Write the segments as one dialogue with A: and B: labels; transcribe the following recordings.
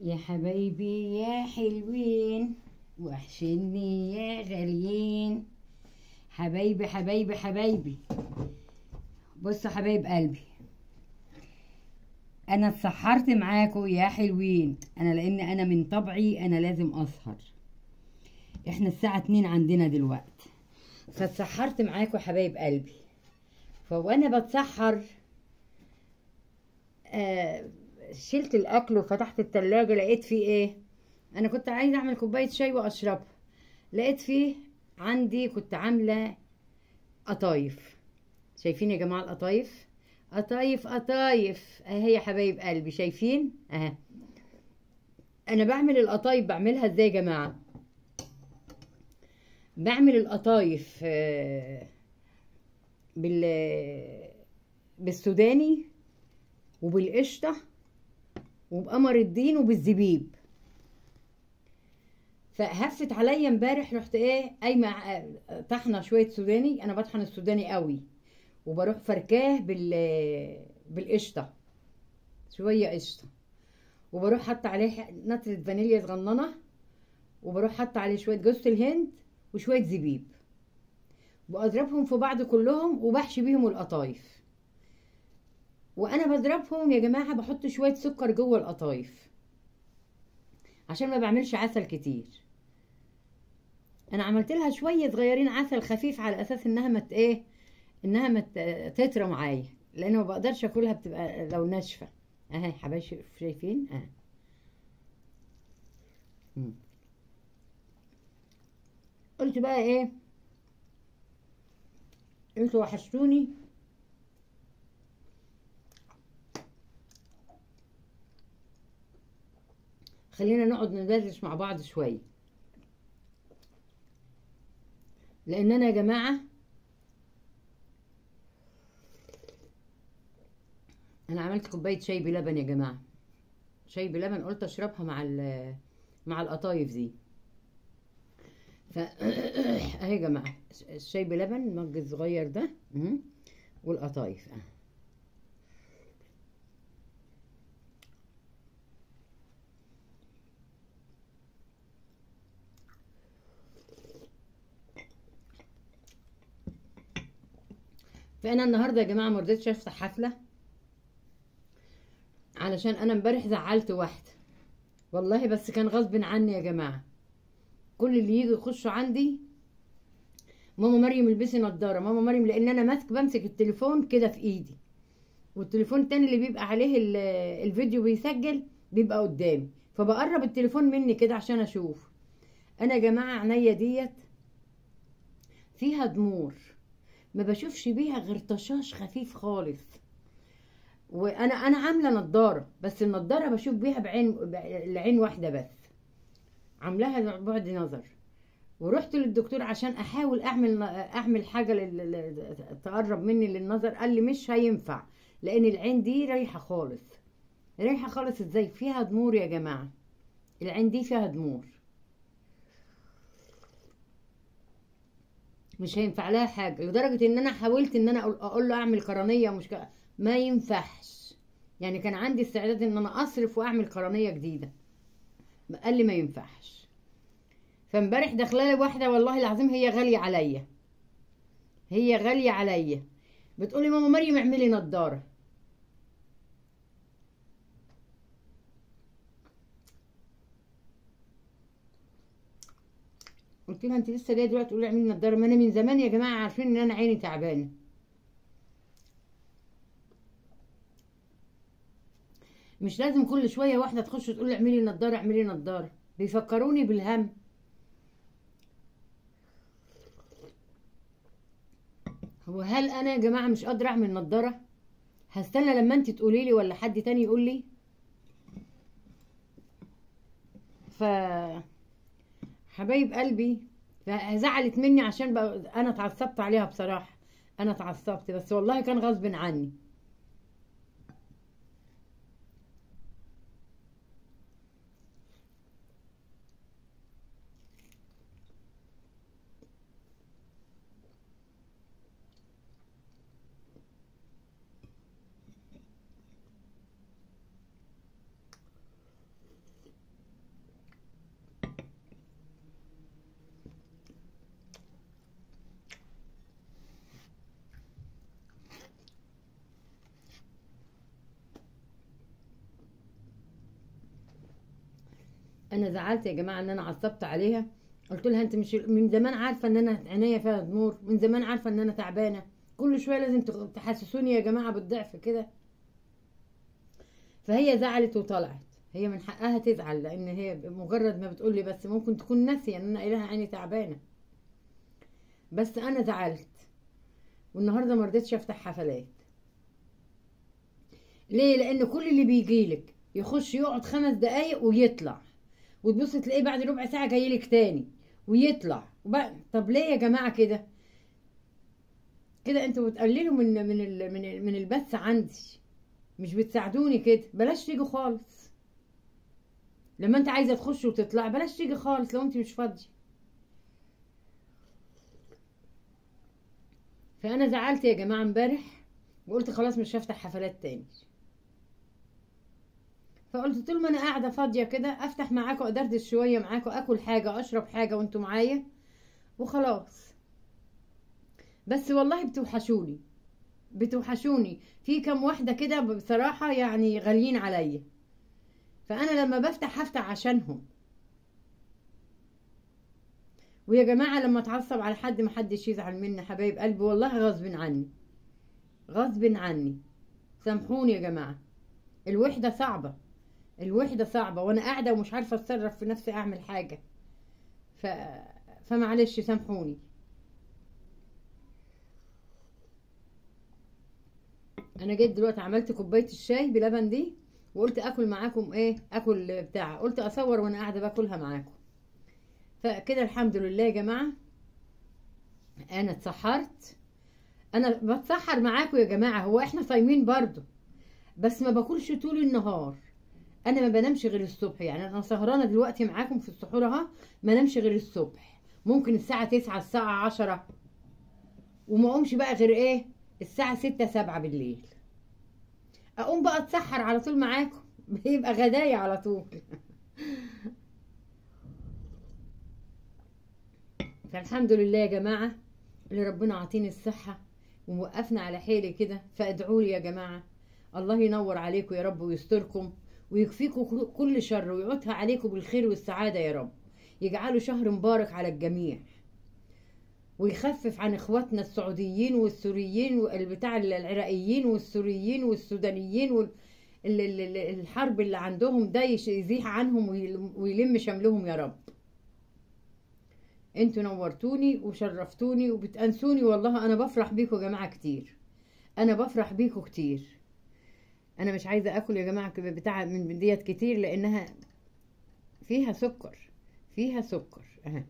A: يا حبايبي يا حلوين، وحشني يا غاليين. حبايبي حبايبي حبايبي، بصوا حبايب قلبي، انا اتسحرت معاكم يا حلوين. لان انا من طبعي انا لازم اسهر. احنا الساعة 2 عندنا دلوقتي، فاتسحرت معاكم حبايب قلبي. فوانا بتسحر آه شلت الاكل وفتحت التلاجة، لقيت فيه ايه؟ انا كنت عايزه اعمل كوبايه شاي واشربها. لقيت فيه عندي، كنت عامله قطايف. شايفين يا جماعه القطايف؟ قطايف قطايف اهي يا حبايب قلبي، شايفين اهي. انا بعمل القطايف، بعملها ازاي يا جماعه؟ بعمل القطايف بال بالسوداني وبالقشطه وبقمر الدين وبالزبيب. فهفت عليا امبارح، رحت ايه قايمه طحنه شويه سوداني. انا بطحن السوداني قوي، وبروح فركاه بالقشطه، شويه قشطه، وبروح حاطه عليه نطره فانيليا صغننه، وبروح حاطه عليه شويه جوز الهند وشويه زبيب، واضربهم في بعض كلهم وبحشي بيهم القطايف. وانا بضربهم يا جماعه بحط شويه سكر جوه القطايف عشان ما بعملش عسل كتير. انا عملت لها شويه صغيرين عسل خفيف على اساس انها مت ايه، انها تطرى معايا، لان ما بقدرش اكلها بتبقى لو ناشفه. اهي حبايبي شايفين اهي. قلت بقى ايه، انتوا وحشتوني، خلينا نقعد ندردش مع بعض شويه. لان انا يا جماعه، انا عملت كوبايه شاي بلبن يا جماعه، شاي بلبن، قلت اشربها مع القطايف دي. ف اهي يا جماعه، الشاي بلبن المج الصغير ده والقطايف فانا النهارده يا جماعه ما رضيتش افتح حفله، علشان انا امبارح زعلت واحده والله، بس كان غصب عني يا جماعه. كل اللي يجي يخشوا عندي، ماما مريم البسي نضاره، ماما مريم، لان انا بمسك التليفون كده في ايدي، والتليفون التاني اللي بيبقى عليه الفيديو بيسجل بيبقى قدامي، فبقرب التليفون مني كده عشان اشوف. انا يا جماعه عينيا ديت فيها ضمور، ما بشوفش بيها غير طشاش خفيف خالص. وانا عامله نضاره، بس النضاره بشوف بيها العين واحده بس، عاملاها بعد نظر. ورحت للدكتور عشان احاول اعمل حاجه تقرب مني للنظر، قال لي مش هينفع، لان العين دي رايحه خالص. رايحه خالص ازاي؟ فيها ضمور يا جماعه، العين دي فيها ضمور، مش هينفع لها حاجه. لدرجه ان انا حاولت ان انا اقول له اعمل قرنيه، مش ما ينفعش. يعني كان عندي استعداد ان انا اصرف واعمل قرنيه جديده، قال لي ما ينفعش. فامبارح داخله لي واحده والله العظيم هي غاليه عليا، هي غاليه عليا، بتقولي ماما مريم اعملي نضاره. قلت لها انت لسه جايه دلوقتي تقولي اعملي نضاره؟ ما انا من زمان يا جماعه عارفين ان انا عيني تعبانه. مش لازم كل شويه واحده تخش تقول لي اعملي نضاره اعملي نضاره، بيفكروني بالهم. هو هل انا يا جماعه مش قادره اعمل نضاره؟ هستنى لما انت تقولي لي ولا حد تاني يقول لي؟ ف حبايب قلبي، فزعلت مني عشان بقى انا اتعصبت عليها بصراحه. انا اتعصبت بس والله كان غصب عني. انا زعلت يا جماعه ان انا عصبت عليها. قلت لها انت مش من زمان عارفه ان انا عينيا فيها ضمور، من زمان عارفه ان انا تعبانه، كل شويه لازم تحسسوني يا جماعه بالضعف كده. فهي زعلت وطلعت. هي من حقها تزعل، لان هي مجرد ما بتقولي بس ممكن تكون ناسيه ان انا قايلها عيني تعبانه. بس انا زعلت، والنهارده ما رضيتش افتح حفلات. ليه؟ لان كل اللي بيجيلك يخش يقعد 5 دقايق ويطلع، وتبص تلاقيه بعد ربع ساعه جايلك تاني ويطلع طب ليه يا جماعه كده؟ كده انتوا بتقللوا من البث عندي، مش بتساعدوني كده. بلاش تيجي خالص. لما انت عايزه تخش وتطلع بلاش تيجي خالص لو انت مش فاضيه. فانا زعلت يا جماعه امبارح، وقلت خلاص مش هفتح حفلات تاني. فقلت طول ما انا قاعده فاضيه كده افتح معاكم، ادردش شويه معاكم، اكل حاجه اشرب حاجه وانتوا معايا وخلاص. بس والله بتوحشوني، بتوحشوني. في كام واحده كده بصراحه يعني غاليين عليا، فانا لما بفتح هفتح عشانهم. ويا جماعه لما اتعصب على حد محدش يزعل مني حبايب قلبي، والله غصب عني، غصب عني. سامحوني يا جماعه. الوحده صعبه، الوحده صعبه، وانا قاعده ومش عارفه اتصرف في نفسي اعمل حاجه. ف... فمعلش سامحوني. انا جيت دلوقتي عملت كوبايه الشاي بلبن دي، وقلت اكل معاكم ايه، اكل بتاع، قلت اصور وانا قاعده باكلها معاكم. فكده الحمد لله يا جماعه. انا اتسحرت، انا بتسحر معاكم يا جماعه. هو احنا صايمين برضو، بس ما باكلش طول النهار. انا ما بنامش غير الصبح. يعني انا سهرانه دلوقتي معاكم في السحور اهو، ما نامش غير الصبح. ممكن الساعه 9 الساعه 10، وما اقومش بقى غير ايه الساعه 6 7 بالليل. اقوم بقى اتسحر على طول معاكم بيبقى غدايا على طول. فالحمد لله يا جماعه اللي ربنا عاطيني الصحه وموقفنا على حيلي كده. فادعوا لي يا جماعه، الله ينور عليكم يا رب ويستركم ويكفيكم كل شر ويعودها عليكم بالخير والسعاده يا رب. يجعله شهر مبارك على الجميع، ويخفف عن اخواتنا السعوديين والسوريين والبتاع العراقيين والسوريين والسودانيين الحرب اللي عندهم ده يزيح عنهم ويلم شملهم يا رب. انتوا نورتوني وشرفتوني وبتأنسوني، والله انا بفرح بيكم يا جماعه كتير، انا بفرح بيكم كتير. انا مش عايزه اكل يا جماعه بتاع من ديت كتير، لانها فيها سكر، فيها سكر اهي.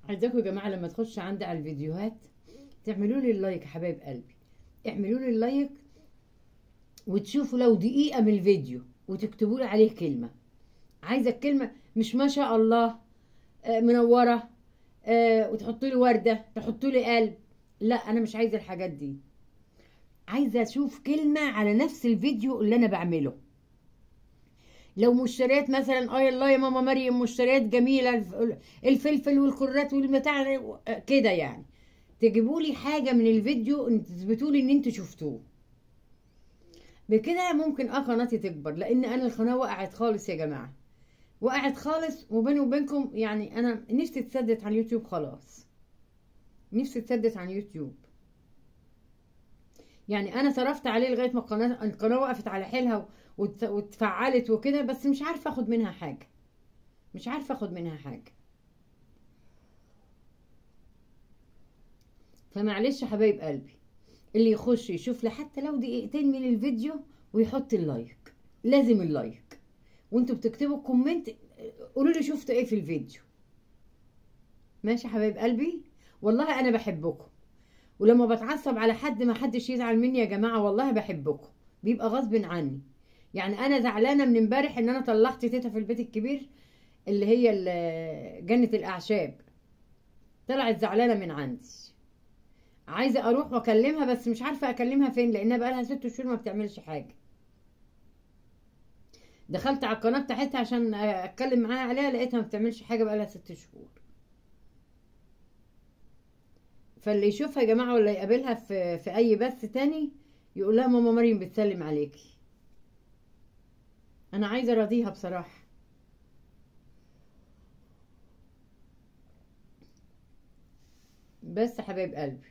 A: عايزاكم يا جماعه لما تخش عندي على الفيديوهات تعملوا لي اللايك يا حبايب قلبي، اعملوا لي اللايك وتشوفوا لو دقيقه من الفيديو وتكتبوا لي عليه كلمه. عايزه الكلمه مش ما شاء الله منوره وتحطوا لي ورده، تحطوا لي قلب. لا انا مش عايزه الحاجات دي. عايزه اشوف كلمه على نفس الفيديو اللي انا بعمله. لو مشتريات مثلا اي الله يا ماما مريم مشتريات جميله، الفلفل والكرات والبتاع كده، يعني تجيبوا لي حاجه من الفيديو تثبتوا لي ان انتوا شفتوه. بكده ممكن قناتي تكبر، لان انا القناه وقعت خالص يا جماعه، وقعت خالص. وبيني وبينكم يعني انا نفسي تسدت على اليوتيوب خلاص، نفسي تسدت على اليوتيوب. يعني انا صرفت عليه لغايه ما القناه وقفت على حيلها واتفعلت وكده، بس مش عارفه اخد منها حاجه، مش عارفه اخد منها حاجه. فمعلش يا حبايب قلبي، اللي يخش يشوف لي حتى لو دقيقتين من الفيديو ويحط اللايك، لازم اللايك. وانتوا بتكتبوا الكومنت قولوا لي شفتوا ايه في الفيديو. ماشي يا حبايب قلبي، والله انا بحبكم. ولما بتعصب على حد ما حدش يزعل مني يا جماعه، والله بحبكم، بيبقى غصب عني. يعني انا زعلانه من امبارح ان انا طلعت تيتا في البيت الكبير اللي هي جنة الاعشاب، طلعت زعلانه من عندي. عايزه اروح واكلمها بس مش عارفه اكلمها فين، لانها بقالها 6 شهور ما بتعملش حاجه. دخلت على القناه بتاعتها عشان اتكلم معاها عليها، لقيتها ما بتعملش حاجه بقالها 6 شهور. فاللي يشوفها يا جماعه ولا يقابلها في اي بث تاني يقول لها ماما مريم بتسلم عليكي. انا عايزه ارضيها بصراحه. بس حبايب قلبي،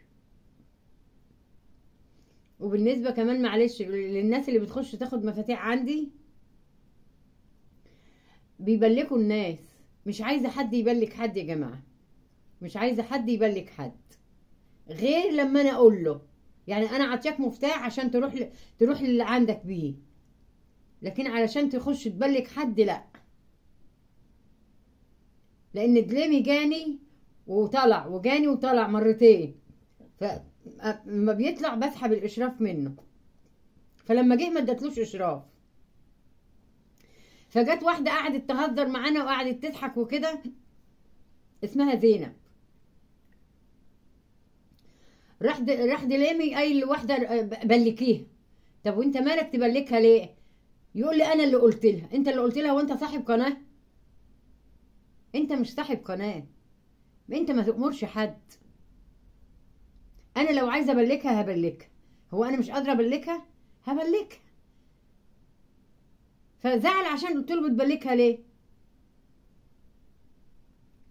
A: وبالنسبه كمان معلش للناس اللي بتخش تاخد مفاتيح عندي، بيبلكوا الناس. مش عايزه حد يبلك حد يا جماعه، مش عايزه حد يبلك حد غير لما انا اقول له. يعني انا عطيك مفتاح عشان تروح اللي عندك بيه، لكن علشان تخش تبلك حد لا. لان دليمي جاني وطلع وجاني وطلع مرتين، فلما بيطلع بسحب الاشراف منه. فلما جه ما ادتلوش اشراف. فجت واحده قعدت تهزر معانا وقعدت تضحك وكده، اسمها زينب. راح دليمي قايل لواحده بلكيها. طب وانت مالك تبلكها ليه؟ يقول لي انا اللي قلت لها. انت اللي قلت لها وانت صاحب قناه؟ انت مش صاحب قناه، انت ما تأمرش حد. انا لو عايزه ابلكها هبلكها، هو انا مش قادره ابلكها؟ هبلكها. فزعل عشان قلت له بتبلكها ليه.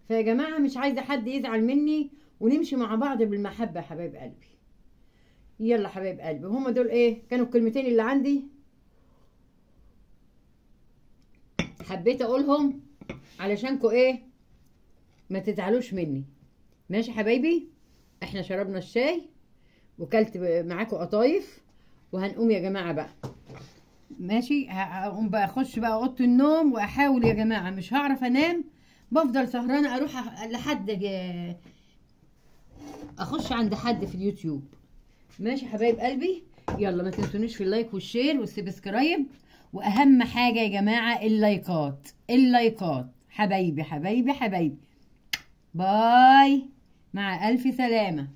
A: فيا جماعه مش عايزه حد يزعل مني، ونمشي مع بعض بالمحبه يا حبايب قلبي. يلا حبايب قلبي، هما دول ايه كانوا الكلمتين اللي عندي حبيت اقولهم علشانكوا ايه ما تزعلوش مني. ماشي حبايبي، احنا شربنا الشاي وكلت معاكم قطايف، وهنقوم يا جماعه بقى. ماشي، هقوم بقى اخش بقى اوضه النوم، واحاول يا جماعه مش هعرف انام، بفضل سهرانه اروح لحد اخش عند حد في اليوتيوب. ماشي حبايب قلبي، يلا ما تنسونيش في اللايك والشير والسبسكرايب، واهم حاجه يا جماعه اللايكات. اللايكات حبايبي حبايبي حبايبي. باي، مع الف سلامه.